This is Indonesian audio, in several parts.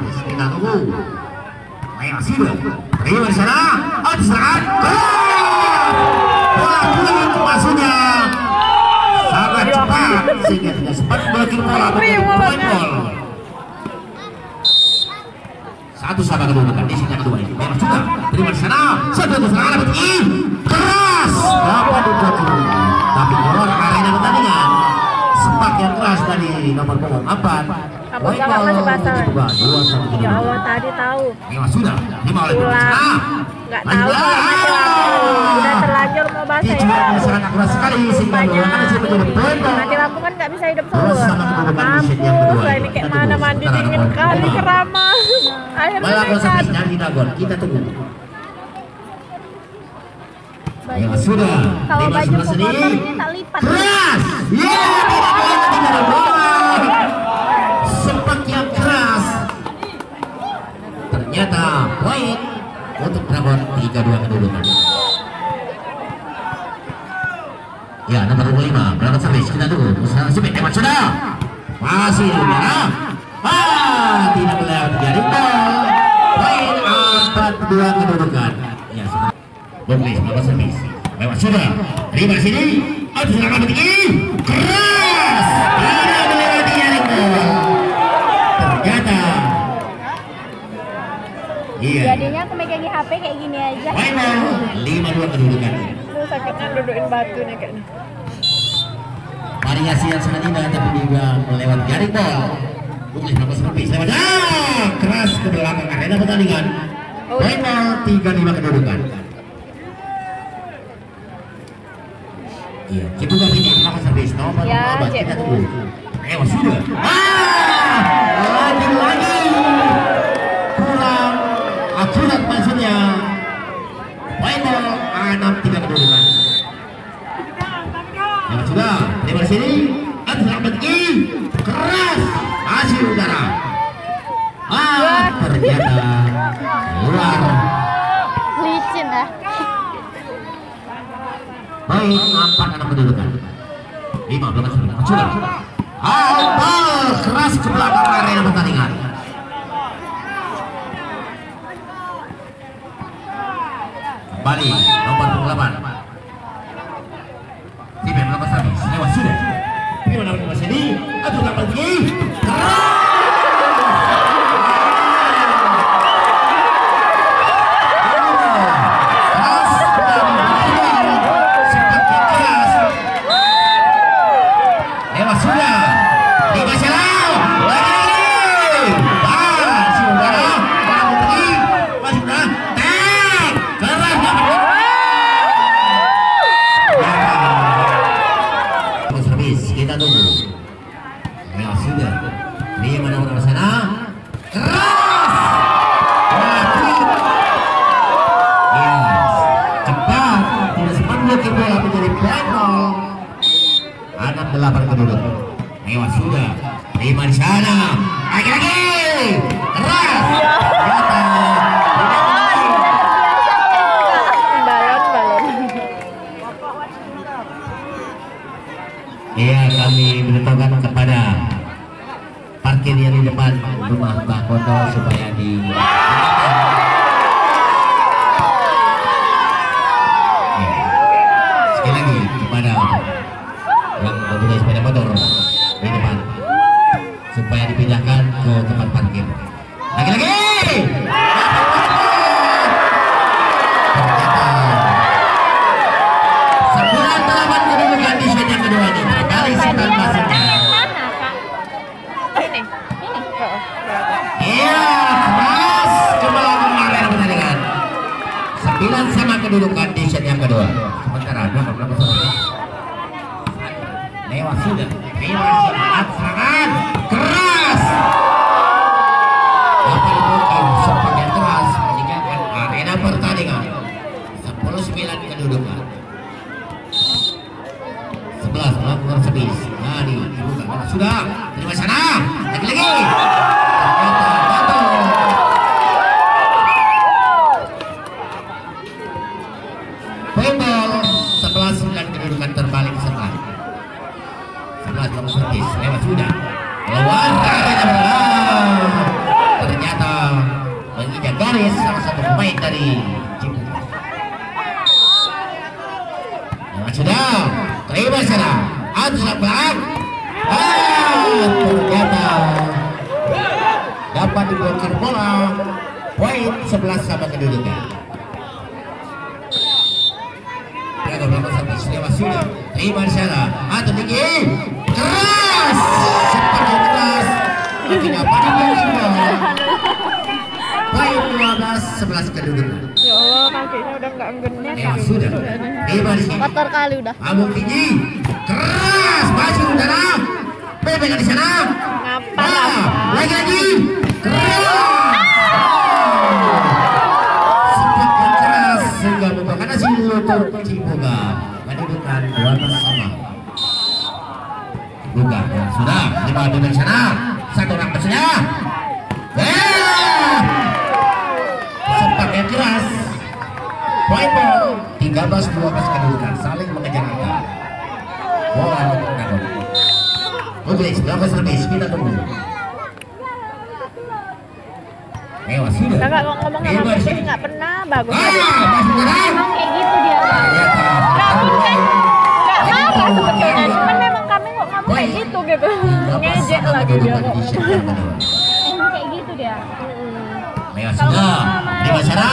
Service. Kita tunggu. Ayo sudah. Terima di sana. Serangan. Bola kulit masuknya sangat cepat sehingga tidak sempat bagi bola menjadi point ball. Satu sama kedudukan di sini kedua ini. Memang sudah. Terima di sana. Satu serangan begini. Keras. Dapat ditutup. Tapi keluar arena pertandingan. Sempat yang keras dari nomor punggung 4. Kamu galak masih basah. Ya Allah tadi tahu. Memang sudah. Lima oleh Pulang. Nggak tahu kalau masih lampu. Udah terlanjur mau basah ya. Sangat akurat sekali sehingga nanti lampu kan nggak bisa hidup sahur. Mampus lah ini kayak mana mandi dingin kali keramas. Akhirnya nekat. Kita tunggu. Ya sudah. Kalau baju kotor ini tak lipat. Keras. Ya tidak boleh. Sempat yang keras. Ternyata poin untuk Dragon 3-2 kedudukan. Ya nomor 25 berangkat servis. Kita tunggu. Usaha Sipit hebat sudah. Masih merah. Tidak melewati jaring gol. Poin 4-2 kedudukan. Ya sudah. Bonglis berangkat servis. Lewat sudah. Terima sini. Serangan begini. Keras. Tidak melewati jaring gol. Ternyata. Iya. Jadinya aku megangin HP kayak gini aja. Poin 5-2 kedudukan. Sakitnya dudukin batunya kayaknya. Variasi yang sangat indah tapi juga melewati jaring gol. Bonglis berangkat servis. Lewat. Keras ke belakang arena pertandingan. Poin 3-5 kedudukan. Iya, Cibuga ini akan servis nomor 4 kita tunggu. Sudah. Lagi kurang akurat maksudnya. Poin 6-3 kedudukan. Ya sudah, terima di sini. Selamat tinggi, keras, masih udara. Ternyata luar. Licin dah. Baik, 4-6 kedudukan. 5 berangkat servis. Sudah. Bal keras ke belakang arena pertandingan. Kembali nomor 8. Tim yang berangkat servis. Lewat sudah. Terima nomor sini. Aduh dapat begini. Iya, kami beritahukan kepada parkir yang di depan rumah Mbak Koto supaya di sekali lagi kepada yang mempunyai sepeda motor di depan supaya dipindahkan ke tempat parkir. Lagi-lagi. Sama kedudukan di set yang kedua. Sementara berapa lewat sudah. Lewat serangan keras. Dapat dibukir sempat yang keras meninggalkan arena pertandingan. 10-9 kedudukan. 11 melakukan servis. Dari dibuka sudah. Terima sana. Lagi-lagi. Kedudukan terbalik serta 11 servis lewat sudah garis salah satu pemain dari Ciputra. Yang sudah terima sana adu sebelah. Ternyata dapat diblokir bola. Poin 11 sama kedudukan. Belakang sampai sudah terima di sana adu tinggi keras seperti keras. Tidak pada semua. Poin 12 11 kedudukan. Ya Allah, kakinya udah nggak nggenek. Ya sudah. Terima di sini. Kotor kali udah. Ambung tinggi keras masih udara. Pegang di sana. Ngapa? Lagi keras. Semakin keras sehingga merupakan hasil lutut Ciboga. Kedudukan 12 sama. Ciboga yang sudah dibawa di sana. Satu orang bersedia. Semakin keras. Poin ball 13-12 kedudukan saling mengejar angka. Bola untuk Mudris, berapa servis kita tunggu. Mewah sudah. Kakak ngomong sama Mudris nggak pernah bagus. Emang kayak gitu dia. Nggak mungkin, nggak marah sebetulnya. Cuman memang kami kok ngomong kayak gitu gitu. Ngejek lagi dia kok. Emang kayak gitu dia. Mewah sudah. Di sana.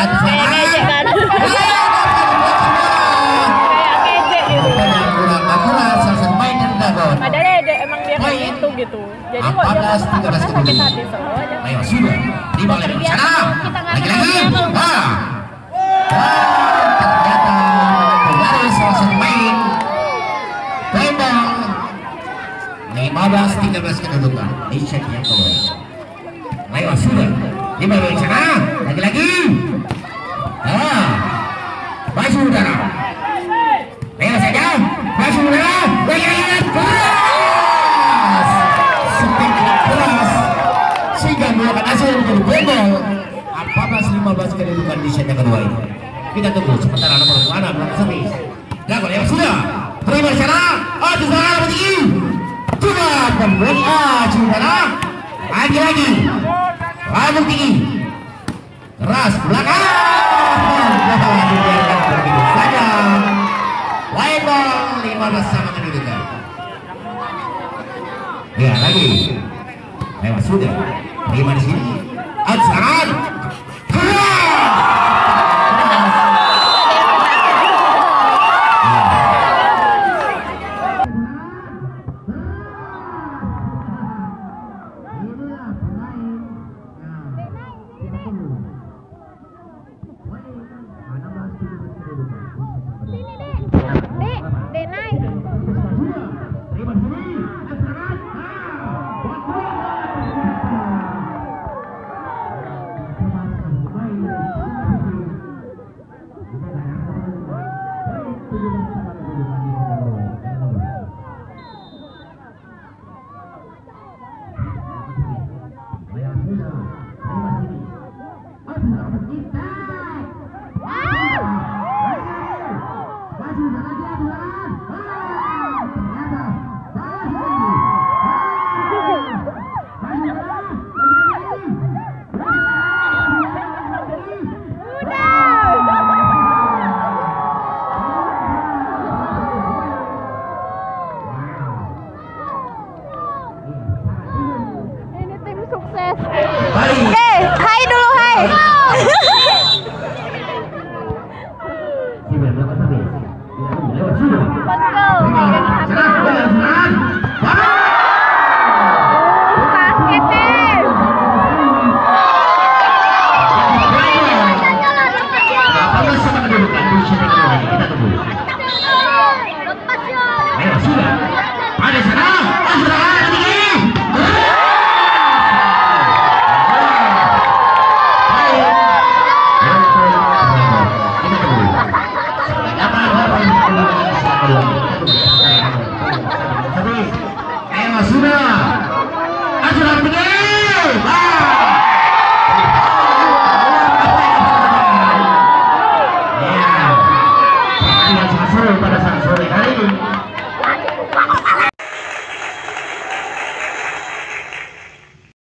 Aduh sana. Ngejek kan. Kayak ngejek gitu. Padahal emang dia kayak gitu. Jadi kok dia ngomong nggak pernah sakit hati selalu aja. Ayo sudah. Di bawah di sana. Lagi-lagi. Ternyata dari salah satu main. Tembak. 15-13 kedudukan. Di set yang kedua. Ayo sudah. Di bawah di sana. Lagi-lagi. Maju udara. Ayo saja. Maju udara. Lagi-lagi. Keras. Semakin keras. Sehingga melakukan hasil menjadi gol. 14-15 kedudukan di set yang kedua ini. Kita tunggu sementara nomor mana belakang servis. Lakukan yang sudah. Terima di sana. Aduh sana tinggi. Coba pemberi udara. Lagi-lagi. Rambut tinggi. Keras belakang. Dibiarkan begitu saja. Lain ball 15 sama kedudukan. Ya lagi. Lewat sudah. Terima di sini. Adsaran.